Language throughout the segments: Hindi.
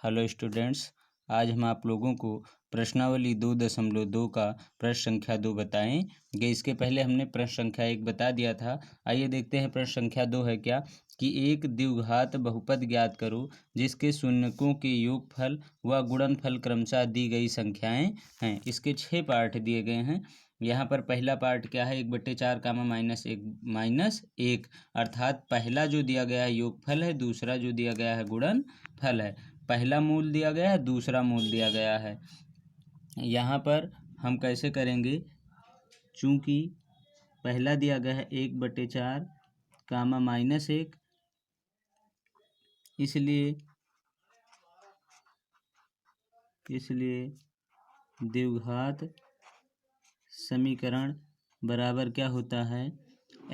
हेलो स्टूडेंट्स, आज हम आप लोगों को प्रश्नावली 2.2 का प्रश्न संख्या 2 बताएंगे। इसके पहले हमने प्रश्न संख्या 1 बता दिया था। आइए देखते हैं प्रश्न संख्या 2 है क्या कि एक द्विघात बहुपद ज्ञात करो जिसके शून्यकों के योगफल व गुणनफल क्रमशः दी गई संख्याएं हैं। इसके 6 पार्ट दिए गए हैं। यहाँ पर पहला पार्ट क्या है, 1/4 कामा -1 अर्थात पहला जो दिया गया है योगफल है, दूसरा जो दिया गया है गुणनफल है। पहला मूल दिया गया है, दूसरा मूल दिया गया है। यहाँ पर हम कैसे करेंगे, चूंकि पहला दिया गया है 1/4 कामा -1, इसलिए द्विघात समीकरण बराबर क्या होता है,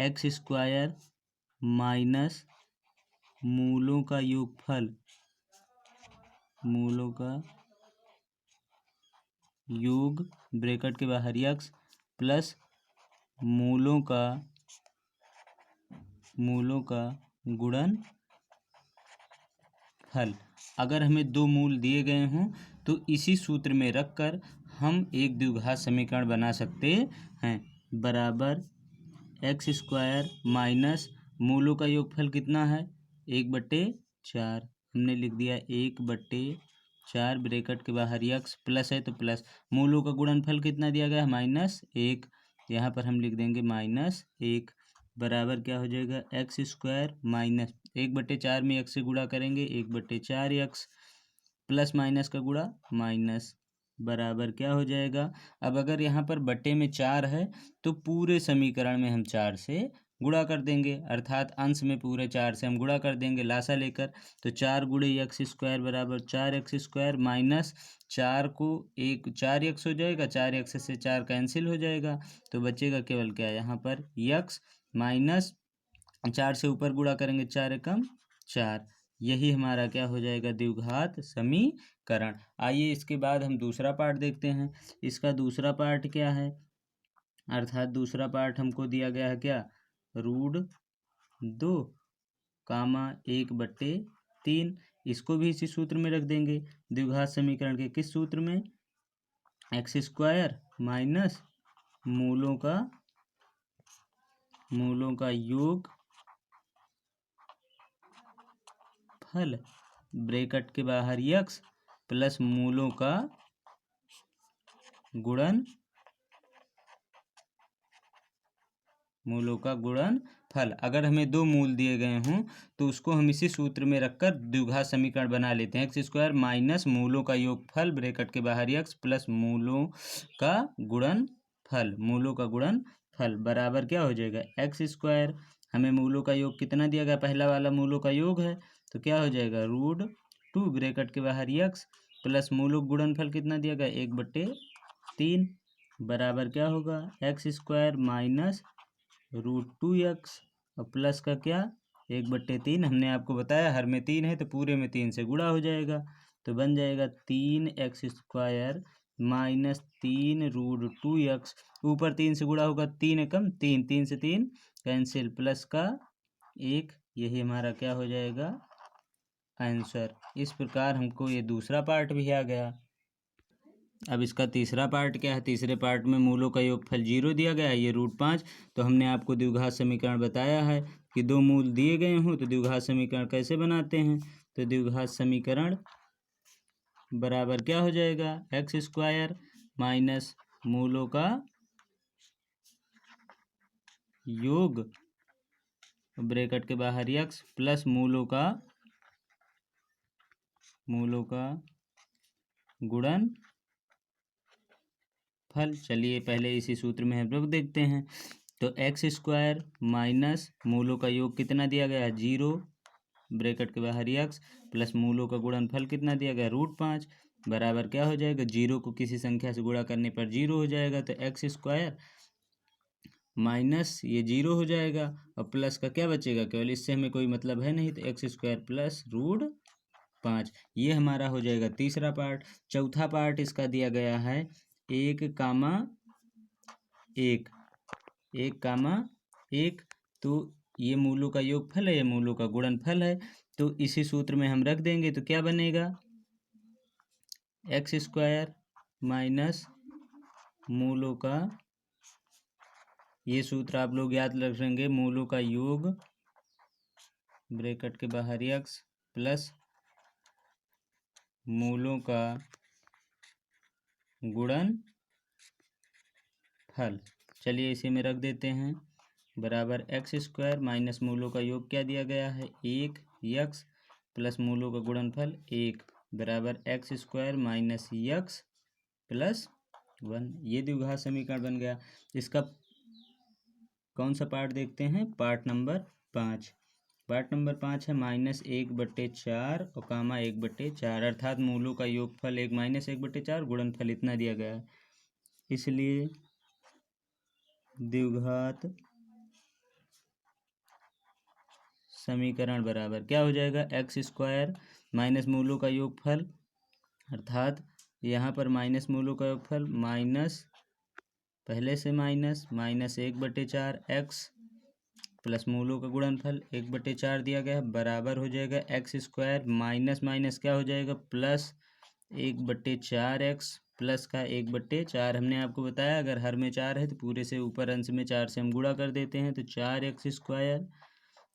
x² माइनस मूलों का योगफल, मूलों का योग ब्रैकेट के बाहर x प्लस मूलों का गुणनफल। अगर हमें दो मूल दिए गए हों तो इसी सूत्र में रखकर हम एक द्विघात समीकरण बना सकते हैं। बराबर x² माइनस मूलों का योगफल कितना है, 1/4, हमने लिख दिया 1/4 ब्रैकेट के बाहर x प्लस है तो प्लस, मूलों का गुणनफल कितना दिया गया है, -1, यहाँ पर हम लिख देंगे -1 बराबर क्या हो जाएगा, x² माइनस 1/4 में x से गुणा करेंगे 1/4x प्लस माइनस का गुणा माइनस बराबर क्या हो जाएगा। अब अगर यहाँ पर बट्टे में 4 है तो पूरे समीकरण में हम 4 से गुणा कर देंगे, अर्थात अंश में पूरे 4 से हम गुणा कर देंगे लासा लेकर। तो 4 गुणे x² बराबर 4x² माइनस 4 को 4x हो जाएगा, 4x से 4 कैंसिल हो जाएगा तो बचेगा केवल क्या, यहाँ पर x माइनस 4 से ऊपर गुणा करेंगे 4 एकम 4, यही हमारा क्या हो जाएगा, द्विघात समीकरण। आइए इसके बाद हम दूसरा पार्ट देखते हैं। इसका दूसरा पार्ट क्या है, अर्थात दूसरा पार्ट हमको दिया गया है क्या, √2 कामा 1/3, इसको भी इसी सूत्र में रख देंगे, द्विघात समीकरण के किस सूत्र में, x² माइनस मूलों का योग फल ब्रैकेट के बाहर x प्लस मूलों का गुणनफल। अगर हमें दो मूल दिए गए हों तो उसको हम इसी सूत्र में रखकर द्विघात समीकरण बना लेते हैं, x² माइनस मूलों का योगफल ब्रैकेट के बाहर x प्लस मूलों का गुणनफल बराबर क्या हो जाएगा, x², हमें मूलों का योग कितना दिया गया, पहला वाला मूलों का योग है तो क्या हो जाएगा, √2 ब्रैकेट के बाहर x प्लस मूलों गुणनफल कितना दिया गया, 1/3 बराबर क्या होगा, x² माइनस √2x और प्लस का क्या, 1/3, हमने आपको बताया हर में 3 है तो पूरे में 3 से गुणा हो जाएगा तो बन जाएगा 3x² माइनस 3√2x, ऊपर 3 से गुणा होगा 3 एकम 3, 3 से 3 कैंसिल प्लस का 1, यही हमारा क्या हो जाएगा आंसर। इस प्रकार हमको ये दूसरा पार्ट भी आ गया। अब इसका तीसरा पार्ट क्या है, तीसरे पार्ट में मूलों का योगफल 0 दिया गया है, ये √5, तो हमने आपको द्विघात समीकरण बताया है कि दो मूल दिए गए हों तो द्विघात समीकरण कैसे बनाते हैं, तो द्विघात समीकरण बराबर क्या हो जाएगा, x² माइनस मूलों का योग ब्रैकेट के बाहर x प्लस मूलों का गुणनफल। चलिए पहले इसी सूत्र में हम लोग देखते हैं, तो x² माइनस मूलों का योग कितना दिया गया है, 0 ब्रैकेट के बाहर x प्लस मूलों का गुणनफल कितना दिया गया, √5 बराबर क्या हो जाएगा, 0 को किसी संख्या से गुणा करने पर 0 हो जाएगा तो x² माइनस ये 0 हो जाएगा और प्लस का क्या बचेगा, केवल इससे हमें कोई मतलब है नहीं तो x² प्लस √5, ये हमारा हो जाएगा तीसरा पार्ट। चौथा पार्ट इसका दिया गया है 1,1 तो ये मूलों का योगफल है, ये मूलों का गुणनफल है, तो इसी सूत्र में हम रख देंगे तो क्या बनेगा, एक्स स्क्वायर माइनस मूलों का, ये सूत्र आप लोग याद रखेंगे, मूलों का योग ब्रैकेट के बाहर एक्स प्लस मूलों का गुणन फल। चलिए इसे में रख देते हैं, बराबर एक्स स्क्वायर माइनस मूलों का योग क्या दिया गया है, एक यक्स प्लस मूलों का गुणनफल एक, बराबर x square minus x plus 1। ये द्विघात समीकरण बन गया। इसका कौन सा पार्ट देखते हैं, पार्ट नंबर 5। पार्ट नंबर 5 है -1/4 और कामा 1/4, अर्थात मूलों का योगफल 1 -1/4, गुणनफल इतना दिया गया है। इसलिए द्विघात समीकरण बराबर क्या हो जाएगा, एक्स स्क्वायर माइनस मूलों का योगफल, अर्थात यहाँ पर माइनस मूलों का योगफल माइनस, पहले से माइनस -1/4 एक्स प्लस मूलों का गुणनफल 1/4 दिया गया है, बराबर हो जाएगा एक्स स्क्वायर माइनस माइनस क्या हो जाएगा प्लस 1/4 एक्स प्लस का 1/4। हमने आपको बताया अगर हर में 4 है तो पूरे से ऊपर अंश में 4 से हम गुणा कर देते हैं, तो 4x स्क्वायर,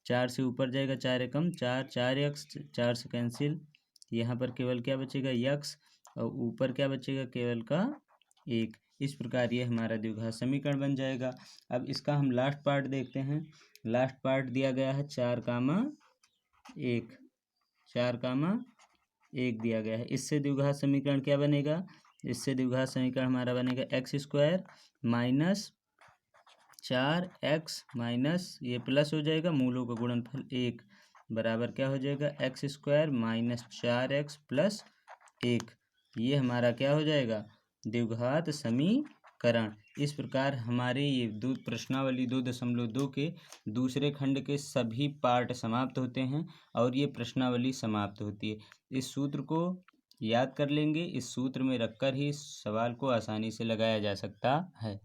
4 से ऊपर जाएगा 4 एकम 4, 4x, 4 से कैंसिल, यहाँ पर केवल क्या बचेगा यक्स और ऊपर क्या बचेगा केवल का 1। इस प्रकार ये हमारा द्विघात समीकरण बन जाएगा। अब इसका हम लास्ट पार्ट देखते हैं। लास्ट पार्ट दिया गया है 4,1, 4,1 दिया गया है। इससे द्विघात समीकरण क्या बनेगा, इससे द्विघात समीकरण हमारा बनेगा x square minus 4x minus ये प्लस हो जाएगा मूलों का गुणनफल 1, बराबर क्या हो जाएगा x square minus 4x plus 1। ये हमारा क्या हो जाएगा, द्विघात समीकरण। इस प्रकार हमारे ये प्रश्नावली 2.2 के दूसरे खंड के सभी पार्ट समाप्त होते हैं और ये प्रश्नावली समाप्त होती है। इस सूत्र को याद कर लेंगे, इस सूत्र में रखकर ही सवाल को आसानी से लगाया जा सकता है।